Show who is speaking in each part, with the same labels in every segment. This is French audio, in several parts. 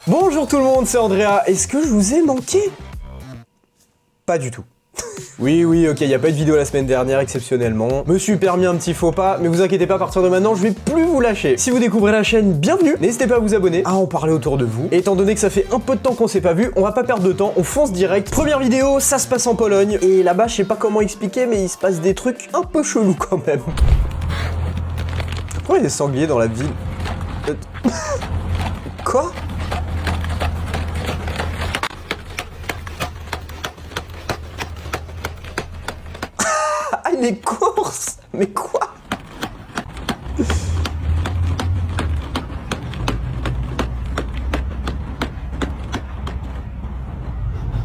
Speaker 1: Bonjour tout le monde, c'est Andrea. Est-ce que je vous ai manqué? Pas du tout. Oui, ok, y a pas eu de vidéo la semaine dernière, exceptionnellement. Me suis permis un petit faux pas, mais vous inquiétez pas, à partir de maintenant, je vais plus vous lâcher. Si vous découvrez la chaîne, bienvenue. N'hésitez pas à vous abonner, à en parler autour de vous. Et étant donné que ça fait un peu de temps qu'on s'est pas vu, on va pas perdre de temps, on fonce direct. Première vidéo, ça se passe en Pologne. Et là-bas, je sais pas comment expliquer, mais il se passe des trucs un peu chelous quand même. Pourquoi il y a des sangliers dans la ville? Quoi? Ah, les courses! Mais quoi?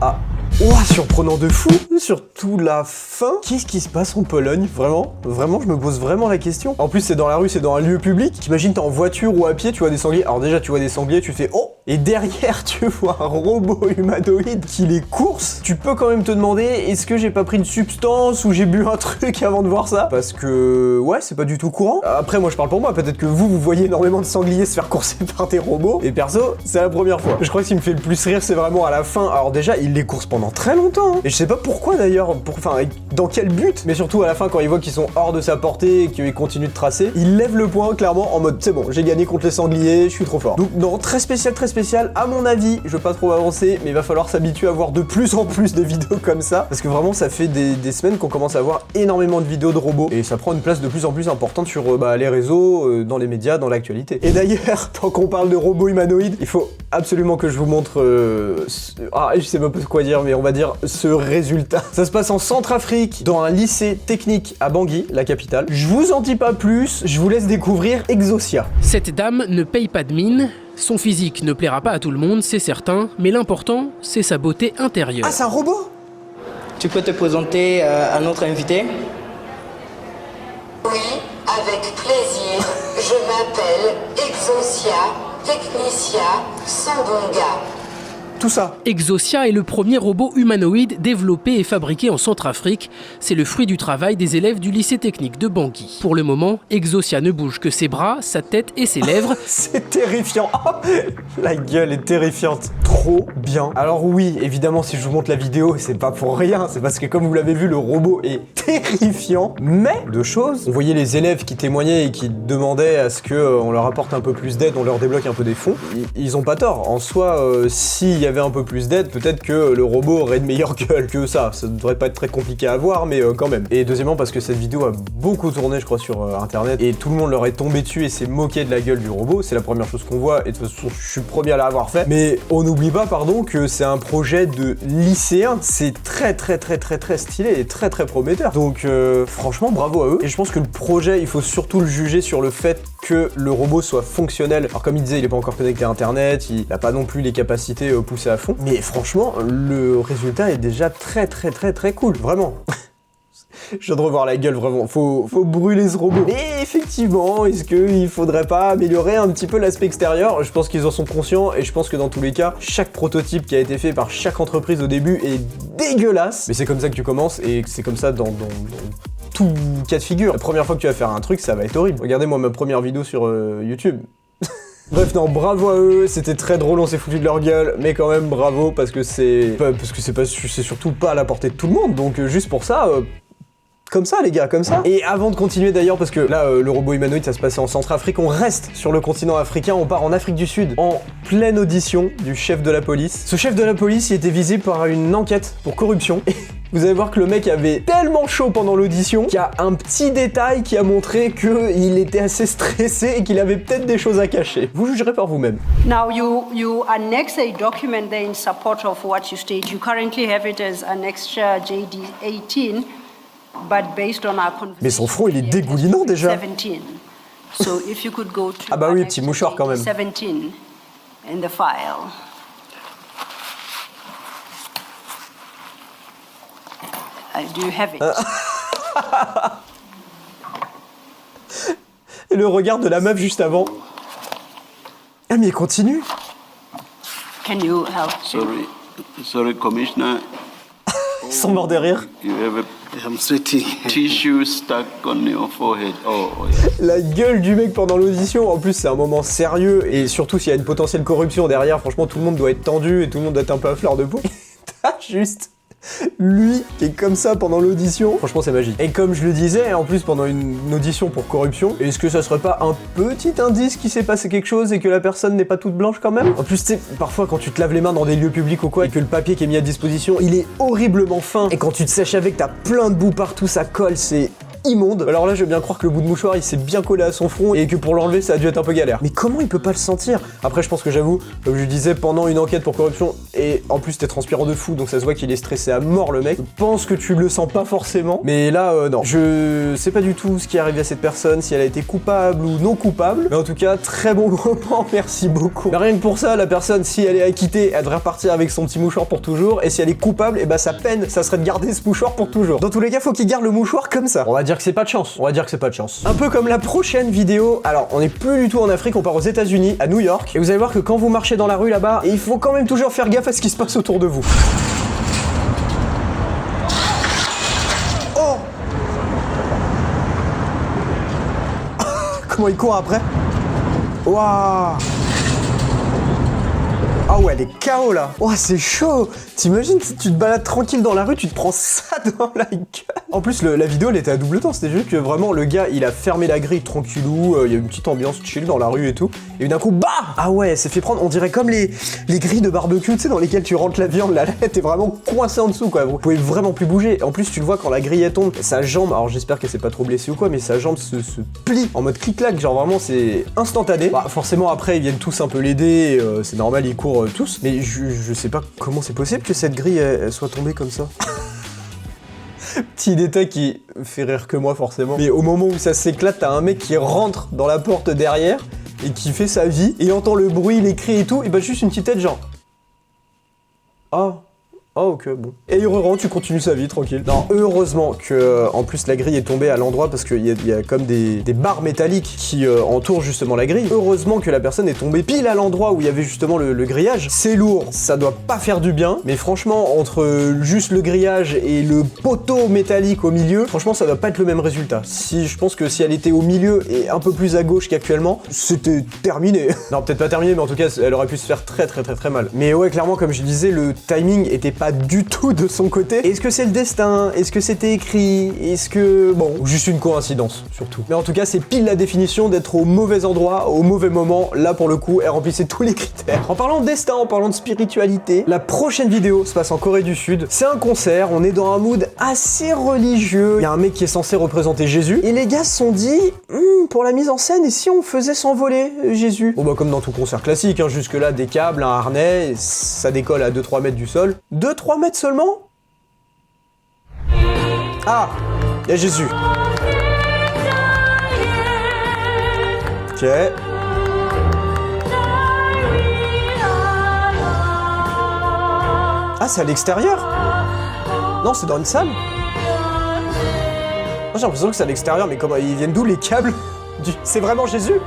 Speaker 1: Ah. Ouah, surprenant de fou! Surtout la fin. Qu'est-ce qui se passe en Pologne? Vraiment, je me pose vraiment la question. En plus, c'est dans la rue, c'est dans un lieu public. T'imagines, t'es en voiture ou à pied, tu vois des sangliers. Alors déjà, tu vois des sangliers, tu fais oh! Et derrière, tu vois un robot humanoïde qui les course. Tu peux quand même te demander, est-ce que j'ai pas pris une substance ou j'ai bu un truc avant de voir ça? Parce que, ouais, c'est pas du tout courant. Après, moi, je parle pour moi. Peut-être que vous voyez énormément de sangliers se faire courser par des robots. Et perso, c'est la première fois. Je crois que ce qui me fait le plus rire, c'est vraiment à la fin. Alors déjà, il les course pendant très longtemps. Hein. Et je sais pas pourquoi d'ailleurs, enfin, dans quel but. Mais surtout à la fin, quand il voit qu'ils sont hors de sa portée et qu'il continue de tracer, il lève le poing clairement en mode, c'est bon, j'ai gagné contre les sangliers, je suis trop fort. Donc non, très spécial, à mon avis, je veux pas trop avancer, mais il va falloir s'habituer à voir de plus en plus de vidéos comme ça, parce que vraiment ça fait des semaines qu'on commence à voir énormément de vidéos de robots, et ça prend une place de plus en plus importante sur les réseaux, dans les médias, dans l'actualité. Et d'ailleurs, tant qu'on parle de robots humanoïdes, il faut absolument que je vous montre, je sais pas quoi dire, mais on va dire ce résultat. Ça se passe en Centrafrique, dans un lycée technique à Bangui, la capitale. Je vous en dis pas plus, je vous laisse découvrir Exosia.
Speaker 2: Cette dame ne paye pas de mine. Son physique ne plaira pas à tout le monde, c'est certain, mais l'important, c'est sa beauté intérieure.
Speaker 1: Ah, c'est un robot?
Speaker 3: Tu peux te présenter à notre invité?
Speaker 4: Oui, avec plaisir. Je m'appelle Exosia Technicia Sambonga.
Speaker 1: Tout ça.
Speaker 2: Exosia est le premier robot humanoïde développé et fabriqué en Centrafrique. C'est le fruit du travail des élèves du lycée technique de Bangui. Pour le moment, Exosia ne bouge que ses bras, sa tête et ses lèvres.
Speaker 1: C'est terrifiant. Oh, la gueule est terrifiante. Trop bien. Alors oui, évidemment, si je vous montre la vidéo, c'est pas pour rien. C'est parce que comme vous l'avez vu, le robot est terrifiant. Mais, deux choses. On voyait les élèves qui témoignaient et qui demandaient à ce qu'on leur apporte un peu plus d'aide, on leur débloque un peu des fonds. Ils ont pas tort. En soi, s'il y avait un peu plus d'aide, peut-être que le robot aurait une meilleure gueule que ça. Ça ne devrait pas être très compliqué à voir, mais quand même. Et deuxièmement, parce que cette vidéo a beaucoup tourné, je crois, sur internet, et tout le monde leur est tombé dessus et s'est moqué de la gueule du robot. C'est la première chose qu'on voit, et de toute façon, je suis le premier à l'avoir fait. Mais on n'oublie pas, pardon, que c'est un projet de lycéen. C'est très stylé et très prometteur. Donc, franchement, bravo à eux. Et je pense que le projet, il faut surtout le juger sur le fait que le robot soit fonctionnel. Alors, comme il disait, il est pas encore connecté à internet, il n'a pas non plus les capacités poussées à fond. Mais franchement, le résultat est déjà très cool, vraiment. Je viens de revoir la gueule, vraiment. Faut brûler ce robot. Mais effectivement, est-ce qu'il faudrait pas améliorer un petit peu l'aspect extérieur? Je pense qu'ils en sont conscients et je pense que dans tous les cas, chaque prototype qui a été fait par chaque entreprise au début est dégueulasse. Mais c'est comme ça que tu commences et c'est comme ça dans tout cas de figure. La première fois que tu vas faire un truc, ça va être horrible. Regardez moi ma première vidéo sur YouTube. Bref, non, bravo à eux, c'était très drôle, on s'est foutu de leur gueule, mais quand même bravo parce que c'est surtout pas à la portée de tout le monde, donc juste pour ça, comme ça les gars, comme ça. Et avant de continuer d'ailleurs, parce que là le robot humanoïde ça se passait en Centrafrique, on reste sur le continent africain, on part en Afrique du Sud, en pleine audition du chef de la police. Ce chef de la police il était visé par une enquête pour corruption. Vous allez voir que le mec avait tellement chaud pendant l'audition qu'il y a un petit détail qui a montré qu'il était assez stressé et qu'il avait peut-être des choses à cacher. Vous jugerez par vous-même.
Speaker 5: Now you annex a document there in support of what you state. You currently have it as annexure JD 18, but based on our conversation.
Speaker 1: Mais son front il est dégoulinant déjà.
Speaker 5: 17. So if you could go to
Speaker 1: ah bah oui, petit mouchoir quand même.
Speaker 5: 17 in the file. Do you have it?
Speaker 1: Et le regard de la meuf juste avant. Ah mais il continue.
Speaker 5: Can you help?
Speaker 6: Sorry, Commissioner.
Speaker 1: sont morts de rire.
Speaker 6: You ever I'm sweating. Tissue stuck on your forehead. Oh, yeah.
Speaker 1: La gueule du mec pendant l'audition, en plus c'est un moment sérieux et surtout s'il y a une potentielle corruption derrière, franchement tout le monde doit être tendu et tout le monde doit être un peu à fleur de peau. T'as juste lui qui est comme ça pendant l'audition, franchement c'est magique. Et comme je le disais, en plus pendant une audition pour corruption, est-ce que ça serait pas un petit indice qu'il s'est passé quelque chose et que la personne n'est pas toute blanche quand même? En plus tu sais, parfois quand tu te laves les mains dans des lieux publics ou quoi, et que le papier qui est mis à disposition, il est horriblement fin, et quand tu te sèches avec, t'as plein de boue partout, ça colle, c'est immonde. Alors là, je veux bien croire que le bout de mouchoir, il s'est bien collé à son front et que pour l'enlever, ça a dû être un peu galère. Mais comment il peut pas le sentir? Après, je pense que j'avoue, comme je disais, pendant une enquête pour corruption, et en plus, t'es transpirant de fou, donc ça se voit qu'il est stressé à mort, le mec. Je pense que tu le sens pas forcément. Mais là, non. Je sais pas du tout ce qui est arrivé à cette personne, si elle a été coupable ou non coupable. Mais en tout cas, très bon moment, merci beaucoup. Mais rien que pour ça, la personne, si elle est acquittée, elle devrait repartir avec son petit mouchoir pour toujours. Et si elle est coupable, et bah sa peine, ça serait de garder ce mouchoir pour toujours. Dans tous les cas, faut qu'il garde le mouchoir comme ça. On va dire que c'est pas de chance. On va dire que c'est pas de chance. Un peu comme la prochaine vidéo. Alors, on est plus du tout en Afrique, on part aux États-Unis, à New York. Et vous allez voir que quand vous marchez dans la rue là-bas, il faut quand même toujours faire gaffe à ce qui se passe autour de vous. Oh! Comment il court après? Waouh! Ah ouais, elle est KO là. Oh, c'est chaud. T'imagines si tu te balades tranquille dans la rue, tu te prends ça dans la gueule. En plus, la vidéo, elle était à double temps. C'était juste que vraiment, le gars, il a fermé la grille tranquillou. Il y a une petite ambiance chill dans la rue et tout. Et d'un coup, bah! Ah ouais, c'est fait prendre. On dirait comme les grilles de barbecue, tu sais, dans lesquelles tu rentres la viande. Là, t'es vraiment coincé en dessous, quoi. Vous pouvez vraiment plus bouger. En plus, tu le vois quand la grille elle tombe, sa jambe, alors j'espère qu'elle s'est pas trop blessée ou quoi, mais sa jambe se plie en mode clic-clac. Genre vraiment, c'est instantané. Bah, forcément, après, ils viennent tous un peu l'aider. C'est normal, ils courent tous. Mais je sais pas comment c'est possible que cette grille elle soit tombée comme ça. Petit détail qui fait rire que moi forcément. Mais au moment où ça s'éclate, t'as un mec qui rentre dans la porte derrière et qui fait sa vie et entend le bruit, les cris et tout, et bah juste une petite tête genre. Ah. Oh ok, bon. Et il re-rentre, tu continues sa vie, tranquille. Non, heureusement que, en plus, la grille est tombée à l'endroit parce qu'il y a comme des barres métalliques qui entourent justement la grille. Heureusement que la personne est tombée pile à l'endroit où il y avait justement le grillage. C'est lourd, ça doit pas faire du bien, mais franchement, entre juste le grillage et le poteau métallique au milieu, franchement, ça doit pas être le même résultat. Je pense que si elle était au milieu et un peu plus à gauche qu'actuellement, c'était terminé. Non, peut-être pas terminé, mais en tout cas, elle aurait pu se faire très mal. Mais ouais, clairement, comme je disais, le timing était pas du tout de son côté. Est-ce que c'est le destin? Est-ce que c'était écrit? Est-ce que... Bon, juste une coïncidence, surtout. Mais en tout cas, c'est pile la définition d'être au mauvais endroit, au mauvais moment. Là, pour le coup, elle remplissait tous les critères. En parlant de destin, en parlant de spiritualité, la prochaine vidéo se passe en Corée du Sud. C'est un concert, on est dans un mood assez religieux. Il y a un mec qui est censé représenter Jésus. Et les gars se sont dit, pour la mise en scène, et si on faisait s'envoler Jésus? Bon bah comme dans tout concert classique, hein, jusque là, des câbles, un harnais, et ça décolle à 2-3 mètres du sol. 2-3 mètres seulement? Ah, il y a Jésus. Ok. Ah, c'est à l'extérieur? Non, c'est dans une salle? J'ai l'impression que c'est à l'extérieur, mais comment ils viennent d'où les câbles? C'est vraiment Jésus?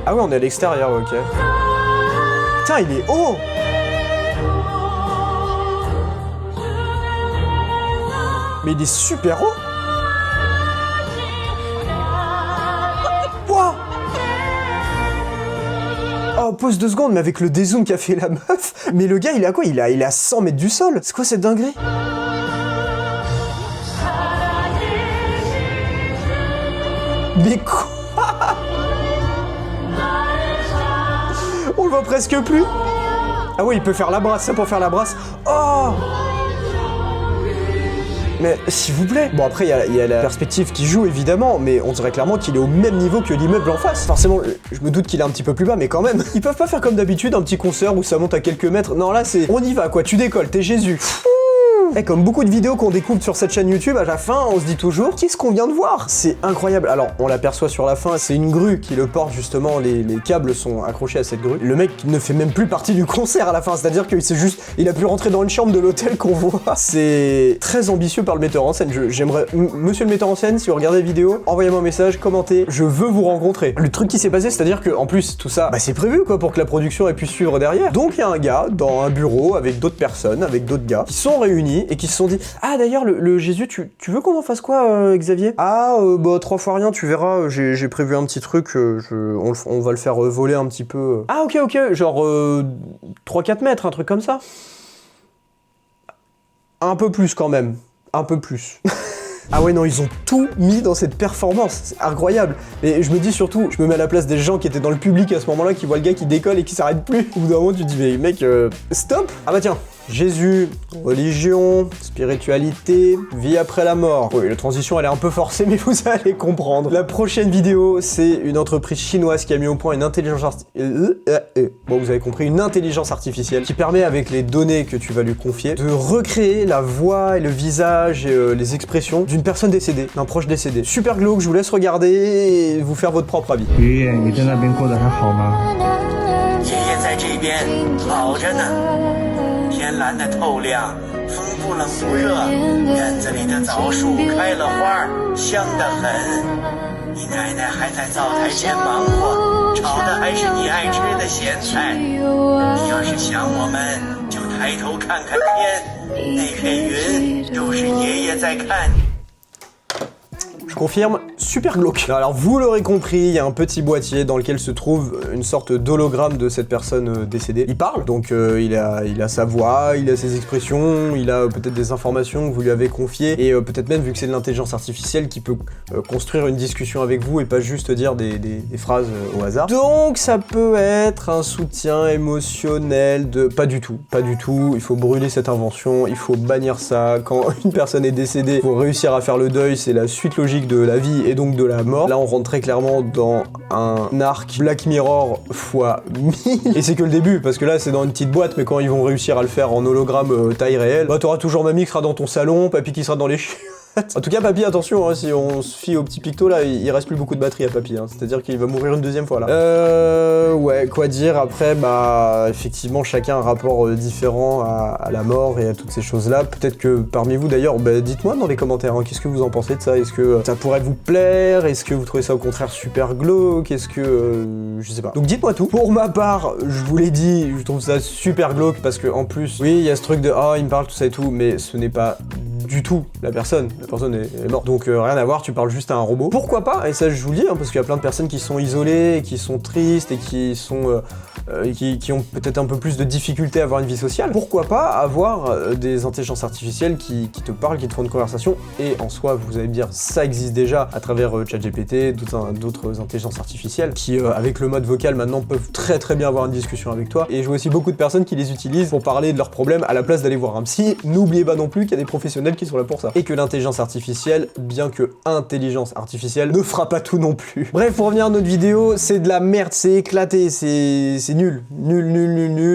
Speaker 1: Ah ouais, on est à l'extérieur, ok. Putain, il est haut! Mais il est super haut! Wow! Oh, pause 2 secondes, mais avec le dézoom qu'a fait la meuf, mais le gars, il est à quoi? Il est à 100 mètres du sol! C'est quoi cette dinguerie? Mais quoi? On le voit presque plus. Ah ouais, il peut faire la brasse, ça pour faire la brasse. Oh! Mais s'il vous plaît. Bon après, il y a la perspective qui joue évidemment, mais on dirait clairement qu'il est au même niveau que l'immeuble en face. Forcément, je me doute qu'il est un petit peu plus bas, mais quand même. Ils peuvent pas faire comme d'habitude, un petit concert où ça monte à quelques mètres. Non là, c'est... On y va quoi, tu décolles, t'es Jésus. Comme beaucoup de vidéos qu'on découvre sur cette chaîne YouTube, à la fin, on se dit toujours, qu'est-ce qu'on vient de voir? C'est incroyable. Alors, on l'aperçoit sur la fin, c'est une grue qui le porte, justement, les câbles sont accrochés à cette grue. Le mec ne fait même plus partie du concert à la fin, c'est-à-dire qu'il s'est juste, il a pu rentrer dans une chambre de l'hôtel qu'on voit. C'est très ambitieux par le metteur en scène. J'aimerais, monsieur le metteur en scène, si vous regardez la vidéo, envoyez-moi un message, commentez, je veux vous rencontrer. Le truc qui s'est passé, c'est-à-dire que, en plus, tout ça, c'est prévu, quoi, pour que la production ait pu suivre derrière. Donc, il y a un gars dans un bureau avec d'autres personnes, avec d'autres gars, qui sont réunis et qui se sont dit, ah, d'ailleurs, le Jésus, tu veux qu'on en fasse quoi, Xavier? Ah, bah, 3 fois rien, tu verras, j'ai prévu un petit truc, on va le faire voler un petit peu. Ah, ok, genre 3-4 mètres, un truc comme ça. Un peu plus quand même, un peu plus. Ah ouais, non, ils ont tout mis dans cette performance, c'est incroyable. Et je me dis surtout, je me mets à la place des gens qui étaient dans le public à ce moment-là, qui voient le gars qui décolle et qui s'arrête plus. Au bout d'un moment, tu te dis, mais mec, stop. Ah bah tiens, Jésus, religion, spiritualité, vie après la mort. Oui, la transition elle est un peu forcée, mais vous allez comprendre. La prochaine vidéo, c'est une entreprise chinoise qui a mis au point une intelligence bon, vous avez compris, une intelligence artificielle qui permet, avec les données que tu vas lui confier, de recréer la voix et le visage et les expressions d'une personne décédée, d'un proche décédé. Super glauque, je vous laisse regarder et vous faire votre propre avis.
Speaker 7: 爷爷，你在那边过得还好吗？
Speaker 8: 爷爷在这边好着呢，天蓝的透亮，风不冷不热，院子里的枣树开了花，香得很。你奶奶还在灶台前忙活，炒的还是你爱吃的咸菜。你要是想我们，就抬头看看天，那片云都是爷爷在看你。
Speaker 1: Je confirme, super glauque. Alors vous l'aurez compris, il y a un petit boîtier dans lequel se trouve une sorte d'hologramme de cette personne décédée. Il parle, donc il a sa voix, il a ses expressions, il a peut-être des informations que vous lui avez confiées, et peut-être même, vu que c'est de l'intelligence artificielle, qui peut construire une discussion avec vous et pas juste dire des phrases au hasard. Donc ça peut être un soutien émotionnel de... Pas du tout, il faut brûler cette invention, il faut bannir ça. Quand une personne est décédée, il faut réussir à faire le deuil, c'est la suite logique de la vie et donc de la mort. Là on rentre très clairement dans un arc Black Mirror x 1000, et c'est que le début, parce que là c'est dans une petite boîte, mais quand ils vont réussir à le faire en hologramme taille réelle, bah t'auras toujours mamie qui sera dans ton salon, papy qui sera dans les chiottes. En tout cas, papy, attention, hein, si on se fie au petit picto là, il reste plus beaucoup de batterie à papy, hein, c'est-à-dire qu'il va mourir une deuxième fois là. Ouais, quoi dire après, bah effectivement, chacun a un rapport différent à la mort et à toutes ces choses-là. Peut-être que parmi vous d'ailleurs, bah, dites-moi dans les commentaires, hein, qu'est-ce que vous en pensez de ça? Est-ce que ça pourrait vous plaire? Est-ce que vous trouvez ça au contraire super glauque? Est-ce que... je sais pas. Donc dites-moi tout. Pour ma part, je vous l'ai dit, je trouve ça super glauque parce que en plus, oui, il y a ce truc de « Ah, il me parle, tout ça et tout », mais ce n'est pas du tout la personne est morte. Donc rien à voir, tu parles juste à un robot. Pourquoi pas? Et ça je vous le dis, hein, parce qu'il y a plein de personnes qui sont isolées, qui sont tristes et qui sont qui ont peut-être un peu plus de difficultés à avoir une vie sociale. Pourquoi pas avoir des intelligences artificielles qui te parlent, qui te font une conversation, et en soi vous allez me dire ça existe déjà à travers ChatGPT, d'autres intelligences artificielles qui avec le mode vocal maintenant peuvent très bien avoir une discussion avec toi. Et je vois aussi beaucoup de personnes qui les utilisent pour parler de leurs problèmes à la place d'aller voir un psy. N'oubliez pas non plus qu'il y a des professionnels qui sont là pour ça. Et que l'intelligence artificielle, bien que intelligence artificielle, ne fera pas tout non plus. Bref, pour revenir à notre vidéo, c'est de la merde, c'est éclaté, c'est nul,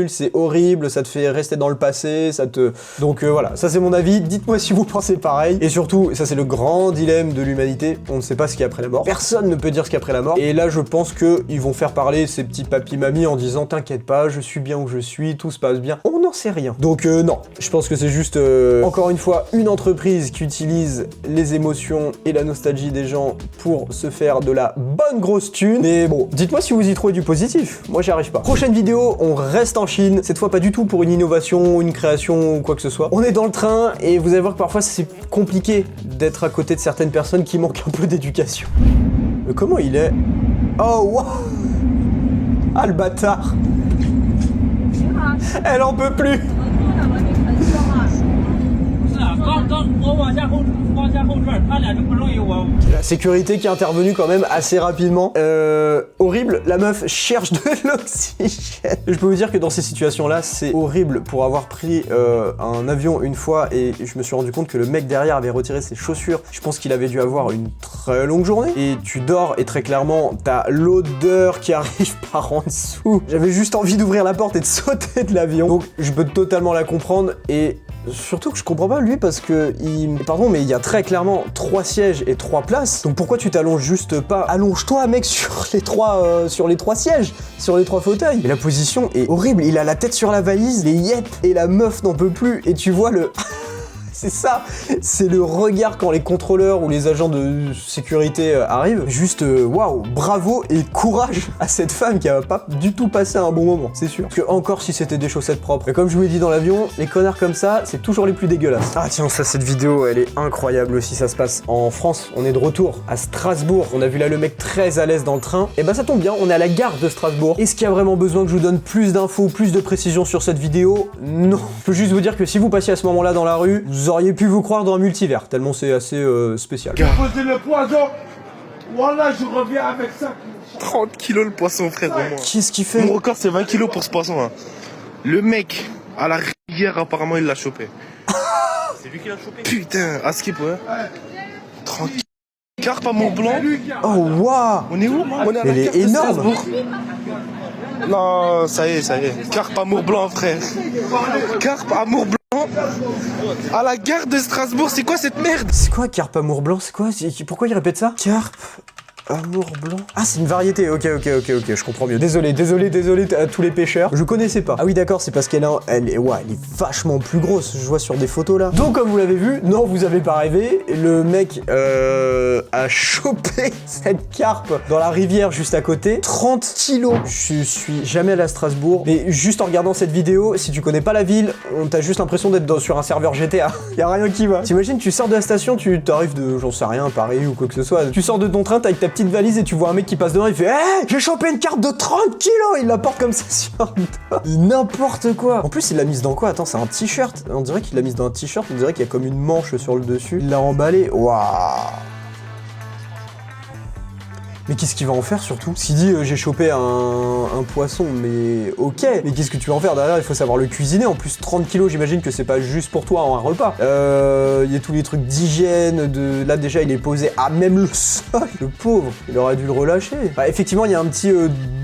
Speaker 1: c'est horrible, ça te fait rester dans le passé, ça te... Donc voilà, ça c'est mon avis, dites-moi si vous pensez pareil. Et surtout, ça c'est le grand dilemme de l'humanité, on ne sait pas ce qu'il y a après la mort. Personne ne peut dire ce qu'il y a après la mort. Et là, je pense qu'ils vont faire parler ces petits papy-mamies en disant « T'inquiète pas, je suis bien où je suis, tout se passe bien ». On n'en sait rien. Donc non, je pense que c'est juste, encore une fois, une entreprise qui utilise les émotions et la nostalgie des gens pour se faire de la bonne grosse thune. Mais bon, dites-moi si vous y trouvez du positif. Moi, j'y arrive pas. Prochaine vidéo, on reste en Chine. Cette fois, pas du tout pour une innovation, une création ou quoi que ce soit. On est dans le train et vous allez voir que parfois, c'est compliqué d'être à côté de certaines personnes qui manquent un peu d'éducation. Comment il est? Oh, wow! Ah, le bâtard! Elle en peut plus! La sécurité qui est intervenue quand même assez rapidement. Horrible, la meuf cherche de l'oxygène. Je peux vous dire que dans ces situations-là, c'est horrible. Pour avoir pris un avion une fois et je me suis rendu compte que le mec derrière avait retiré ses chaussures. Je pense qu'il avait dû avoir une très longue journée. Et tu dors et très clairement, t'as l'odeur qui arrive par en dessous. J'avais juste envie d'ouvrir la porte et de sauter de l'avion. Donc je peux totalement la comprendre et Surtout que je comprends pas lui parce que pardon mais il y a très clairement 3 sièges et 3 places. Donc pourquoi tu t'allonges juste pas? Allonge-toi mec sur les 3 sièges, sur les 3 fauteuils. Mais la position est horrible, il a la tête sur la valise, les yep et la meuf n'en peut plus et tu vois le c'est ça, c'est le regard quand les contrôleurs ou les agents de sécurité arrivent. Juste waouh, bravo et courage à cette femme qui a pas du tout passé un bon moment, c'est sûr. Parce que encore si c'était des chaussettes propres. Et comme je vous l'ai dit dans l'avion, les connards comme ça, c'est toujours les plus dégueulasses. Ah tiens, ça cette vidéo, elle est incroyable aussi, ça se passe en France. On est de retour à Strasbourg. On a vu là le mec très à l'aise dans le train. Et bah ça tombe bien, on est à la gare de Strasbourg. Est-ce qu'il y a vraiment besoin que je vous donne plus d'infos, plus de précisions sur cette vidéo? Non. Je peux juste vous dire que si vous passiez à ce moment-là dans la rue, vous auriez pu vous croire dans un multivers, tellement c'est assez spécial.
Speaker 9: Posez le poison. Voilà, je reviens avec ça.
Speaker 10: 30 kilos le poisson, frère, au moins.
Speaker 1: Qu'est-ce qu'il fait?
Speaker 10: Mon record, c'est 20 kilos pour ce poisson. Hein. Le mec, à la rivière, apparemment, il l'a chopé. C'est lui qui l'a chopé? Putain, à skip, ouais. 30 carpes à Mont-Blanc.
Speaker 1: Oh, waouh!
Speaker 10: On est où? On est à
Speaker 1: Elle est énorme!
Speaker 10: Non, ça y est. Carpe à Mont-Blanc, frère. Carpe à Mont-Blanc. À la gare de Strasbourg, c'est quoi cette merde?
Speaker 1: C'est quoi carpe amour blanc? C'est quoi? Pourquoi il répète ça? Carpe amour blanc. Ah, c'est une variété. Ok, je comprends mieux. Désolé à tous les pêcheurs. Je connaissais pas. Ah oui, d'accord, c'est parce qu'elle est vachement plus grosse. Je vois sur des photos là. Donc, comme vous l'avez vu, non, vous avez pas rêvé. Le mec a chopé cette carpe dans la rivière juste à côté. 30 kilos. Je suis jamais allé à Strasbourg, mais juste en regardant cette vidéo, si tu connais pas la ville, on t'a juste l'impression d'être sur un serveur GTA. Y a rien qui va. T'imagines, tu sors de la station, tu t'arrives de, j'en sais rien, Paris ou quoi que ce soit. Tu sors de ton train, t'as avec ta petite valise et tu vois un mec qui passe devant, il fait hey, j'ai chopé une carte de 30 kilos. Il la porte comme ça sur un dos. N'importe quoi. En plus, il l'a mise dans quoi? Attends, c'est un t-shirt. On dirait qu'il l'a mise dans un t-shirt. On dirait qu'il y a comme une manche sur le dessus. Il l'a emballé. Waouh. Mais qu'est-ce qu'il va en faire surtout? S'il dit j'ai chopé un poisson, mais ok, mais qu'est-ce que tu vas en faire derrière? Il faut savoir le cuisiner. En plus 30 kilos, j'imagine que c'est pas juste pour toi en un repas. Il y a tous les trucs d'hygiène, là déjà il est posé à même le sol. Le pauvre, il aurait dû le relâcher. Bah, effectivement, il y a un petit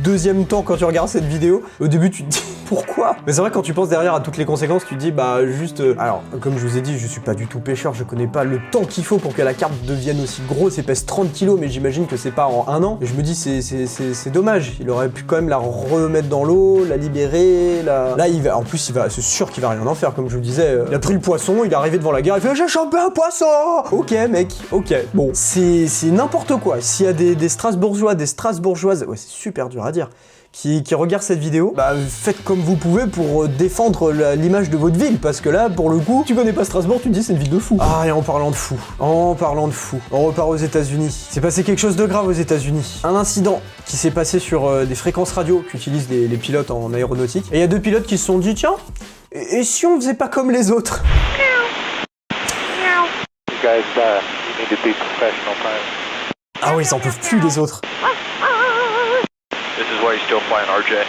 Speaker 1: deuxième temps quand tu regardes cette vidéo. Au début tu te dis pourquoi? Mais c'est vrai quand tu penses derrière à toutes les conséquences, tu te dis bah juste... Alors, comme je vous ai dit, je suis pas du tout pêcheur, je connais pas le temps qu'il faut pour que la carpe devienne aussi grosse et pèse 30 kilos, mais j'imagine que c'est pas en un an. Et je me dis c'est dommage, il aurait pu quand même la remettre dans l'eau, la libérer, Là en plus c'est sûr qu'il va rien en faire, comme je vous disais. Il a pris le poisson, il est arrivé devant la gare, il fait j'ai chopé un poisson. Ok mec, ok. Bon, c'est n'importe quoi. S'il y a des Strasbourgeois, des Strasbourgeoises, ouais c'est super dur à dire, qui regardent cette vidéo, bah faites comme vous pouvez pour défendre l'image de votre ville, parce que là, pour le coup, tu connais pas Strasbourg, tu te dis c'est une ville de fou. Ah, et en parlant de fou, on repart aux États-Unis. C'est passé quelque chose de grave aux États-Unis. Un incident qui s'est passé sur des fréquences radio qu'utilisent les pilotes en aéronautique. Et il y a 2 pilotes qui se sont dit, tiens, et si on faisait pas comme les autres? Ah oui, ils s'en peuvent plus les autres.
Speaker 11: This is why he's still flying RJ.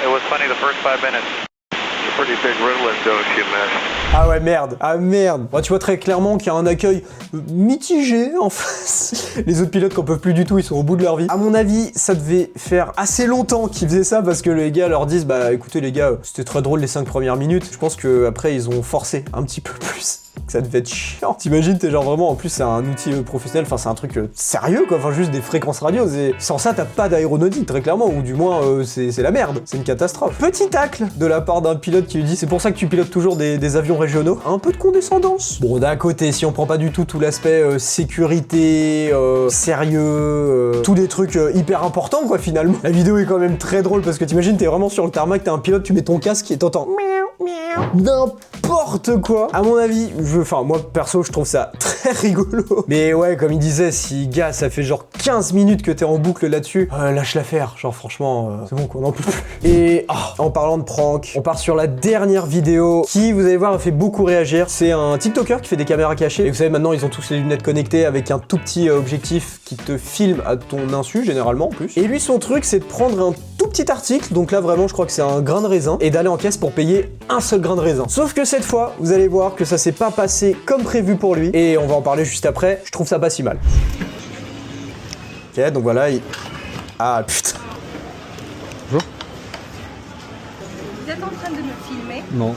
Speaker 11: It was funny the first 5 minutes. It's a pretty big riddle, don't you, man?
Speaker 1: Ah ouais, merde, ah merde. Bon, tu vois très clairement qu'il y a un accueil mitigé en face. Les autres pilotes qui en peuvent plus du tout, ils sont au bout de leur vie. À mon avis, ça devait faire assez longtemps qu'ils faisaient ça parce que les gars leur disent bah écoutez les gars, c'était très drôle les 5 premières minutes. Je pense que après ils ont forcé un petit peu plus. Ça devait être chiant. T'imagines, t'es genre vraiment, en plus c'est un outil professionnel, enfin c'est un truc sérieux quoi, enfin juste des fréquences radio, sans ça t'as pas d'aéronautique très clairement, ou du moins c'est la merde, c'est une catastrophe. Petit tacle de la part d'un pilote qui lui dit c'est pour ça que tu pilotes toujours des avions régionaux. Un peu de condescendance. Bon, d'un côté, si on prend pas du tout l'aspect sécurité, sérieux, tous des trucs hyper importants quoi finalement. La vidéo est quand même très drôle parce que t'imagines, t'es vraiment sur le tarmac, t'es un pilote, tu mets ton casque et t'entends n'importe quoi. À mon avis, moi perso je trouve ça très rigolo. Mais ouais, comme il disait, si gars ça fait genre 15 minutes que t'es en boucle là-dessus, lâche l'affaire, genre franchement c'est bon qu'on en peut plus. Et en parlant de prank, on part sur la dernière vidéo qui, vous allez voir, a fait beaucoup réagir. C'est un TikToker qui fait des caméras cachées, et vous savez maintenant ils ont tous les lunettes connectées avec un tout petit objectif qui te filme à ton insu généralement en plus. Et lui son truc c'est de prendre un tout petit article, donc là vraiment je crois que c'est un grain de raisin, et d'aller en caisse pour payer un seul grain de raisin. Sauf que cette fois, vous allez voir que ça s'est pas passé comme prévu pour lui, et on va en parler juste après. Je trouve ça pas si mal. Ok, donc voilà, Ah putain.
Speaker 10: Bonjour.
Speaker 12: filmé?
Speaker 7: Non.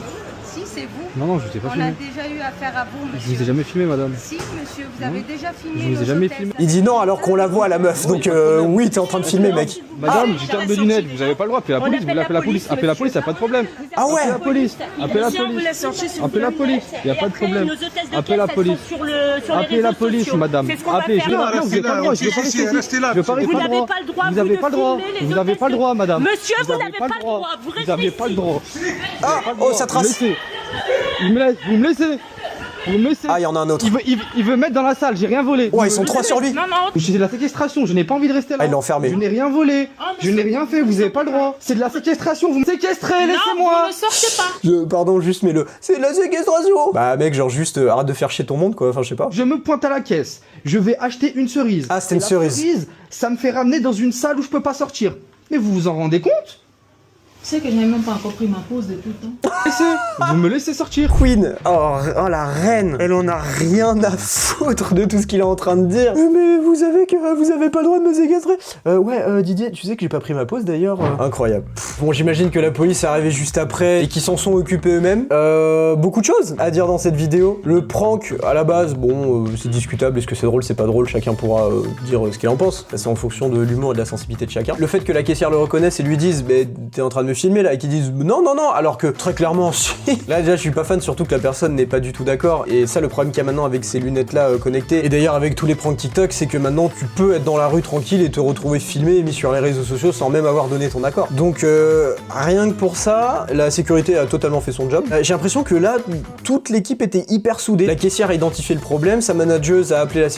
Speaker 12: Si, c'est vous.
Speaker 7: Non, non, je vous ai pas filmé.
Speaker 12: On a déjà eu affaire à vous, monsieur.
Speaker 7: Je vous ai jamais filmé, madame.
Speaker 12: Si, monsieur, vous avez déjà filmé.
Speaker 7: Je vous ai jamais filmé.
Speaker 1: Il dit non alors qu'on la voit la meuf, donc oui, t'es en train de filmer, mec.
Speaker 7: Madame, j'ai carte de lunettes, vous avez pas le droit. Appelez la police, vous voulez appeler la police. Appelez la police, y a pas de problème.
Speaker 1: Ah ouais.
Speaker 7: Appelez la police. Appelez la police. Appelez la police, y a pas de problème. Appelez la police. Appelez la police, madame. Appelez. Vous n'avez pas le droit. Je veux pas rester ici. Je veux pas rester. Vous n'avez pas le droit. Vous n'avez pas le droit. Vous n'avez pas le droit, madame.
Speaker 12: Monsieur, vous n'avez pas le droit.
Speaker 7: Vous n'avez pas le droit.
Speaker 1: Ah, oh, ça trace.
Speaker 7: Il me laisse, vous me laissez. Vous me laissez.
Speaker 1: Ah, il y en a un autre.
Speaker 7: Il veut mettre dans la salle, j'ai rien volé.
Speaker 1: Ouais, ils sont 3 sur lui.
Speaker 12: Non, non.
Speaker 7: C'est de la séquestration, je n'ai pas envie de rester là.
Speaker 1: Ah, il l'a enfermé.
Speaker 7: Je n'ai rien volé, je n'ai rien fait, vous avez pas le droit. C'est de la séquestration, vous me séquestrez, laissez-moi.
Speaker 12: Non, ne sortez pas.
Speaker 1: Pardon, juste, mais c'est de la séquestration. Bah, mec, genre, juste, arrête de faire chier ton monde, quoi. Enfin, je sais pas.
Speaker 7: Je me pointe à la caisse, je vais acheter une cerise.
Speaker 1: Ah, c'était une cerise.
Speaker 7: Ça me fait ramener dans une salle où je peux pas sortir. Mais vous vous en rendez compte?
Speaker 12: Tu sais que je n'ai même pas encore pris ma pause depuis le temps.
Speaker 7: Vous me laissez sortir.
Speaker 1: Queen, oh la reine, elle en a rien à foutre de tout ce qu'il est en train de dire. Mais vous avez pas le droit de me séquestrer. Didier, tu sais que j'ai pas pris ma pause d'ailleurs. Incroyable. Bon, j'imagine que la police est arrivée juste après et qu'ils s'en sont occupés eux-mêmes. Beaucoup de choses à dire dans cette vidéo. Le prank, à la base, bon, c'est discutable. Est-ce que c'est drôle, c'est pas drôle, chacun pourra dire ce qu'il en pense. Ça, c'est en fonction de l'humour et de la sensibilité de chacun. Le fait que la caissière le reconnaisse et lui dise, mais t'es en train de me filmer là, et qu'ils disent non, alors que très clairement, si. Là, déjà, je suis pas fan, surtout que la personne n'est pas du tout d'accord. Et ça, le problème qu'il y a maintenant avec ces lunettes-là connectées, et d'ailleurs avec tous les pranks TikTok, c'est que maintenant, tu peux être dans la rue tranquille et te retrouver filmé et mis sur les réseaux sociaux sans même avoir donné ton accord. Donc, rien que pour ça, la sécurité a totalement fait son job. J'ai l'impression que là, toute l'équipe était hyper soudée. La caissière a identifié le problème, sa manageuse a appelé la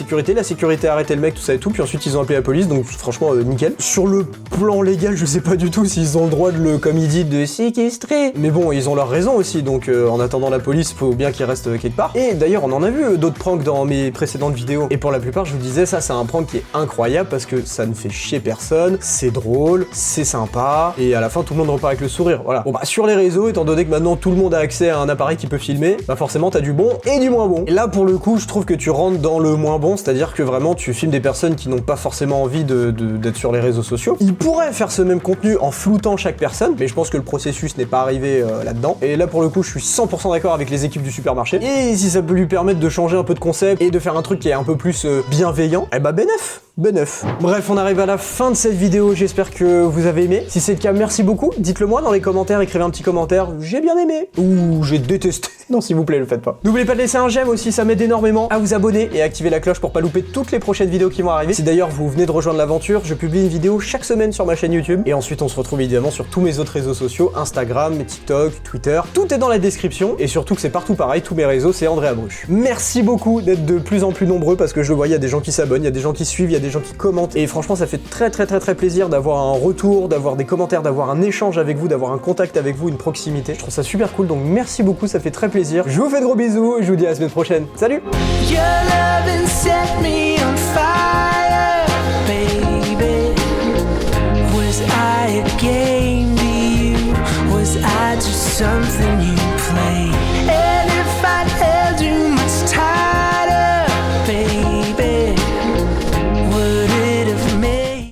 Speaker 1: sécurité a arrêté le mec, tout ça et tout, puis ensuite ils ont appelé la police, donc franchement, nickel. Sur le plan légal, je sais pas du tout s'ils ont le droit de comme il dit, de séquestrer. Mais bon, ils ont leur raison aussi, donc en attendant la police, faut bien qu'ils restent quelque part. Et d'ailleurs, on en a vu d'autres pranks dans mes précédentes vidéos. Et pour la plupart, je vous disais, ça c'est un prank qui est incroyable parce que ça ne fait chier personne, c'est drôle, c'est sympa, et à la fin, tout le monde repart avec le sourire. Voilà. Bon bah, sur les réseaux, étant donné que maintenant tout le monde a accès à un appareil qui peut filmer, bah forcément, t'as du bon et du moins bon. Et là, pour le coup, je trouve que tu rentres dans le moins bon, c'est-à-dire que vraiment, tu filmes des personnes qui n'ont pas forcément envie d'être sur les réseaux sociaux. Ils pourraient faire ce même contenu en floutant chaque personne, mais je pense que le processus n'est pas arrivé là-dedans. Et là, pour le coup, je suis 100% d'accord avec les équipes du supermarché. Et si ça peut lui permettre de changer un peu de concept et de faire un truc qui est un peu plus bienveillant, eh bah bénef. Bref, on arrive à la fin de cette vidéo, j'espère que vous avez aimé. Si c'est le cas, merci beaucoup. Dites-le moi dans les commentaires, écrivez un petit commentaire, j'ai bien aimé, ou j'ai détesté. Non, s'il vous plaît, le faites pas. N'oubliez pas de laisser un j'aime aussi, ça m'aide énormément, à vous abonner et à activer la cloche pour pas louper toutes les prochaines vidéos qui vont arriver. Si d'ailleurs vous venez de rejoindre l'aventure, je publie une vidéo chaque semaine sur ma chaîne YouTube. Et ensuite, on se retrouve évidemment sur tous mes autres réseaux sociaux, Instagram, TikTok, Twitter. Tout est dans la description, et surtout que c'est partout pareil, tous mes réseaux, c'est André Abruch. Merci beaucoup d'être de plus en plus nombreux, parce que je le vois, il y a des gens qui s'abonnent, il y a des gens qui suivent, il y a des gens qui commentent. Et franchement, ça fait très plaisir d'avoir un retour, d'avoir des commentaires, d'avoir un échange avec vous, d'avoir un contact avec vous, une proximité. Je trouve ça super cool, donc merci beaucoup, ça fait très plaisir. Je vous fais de gros bisous et je vous dis à la semaine prochaine. Salut!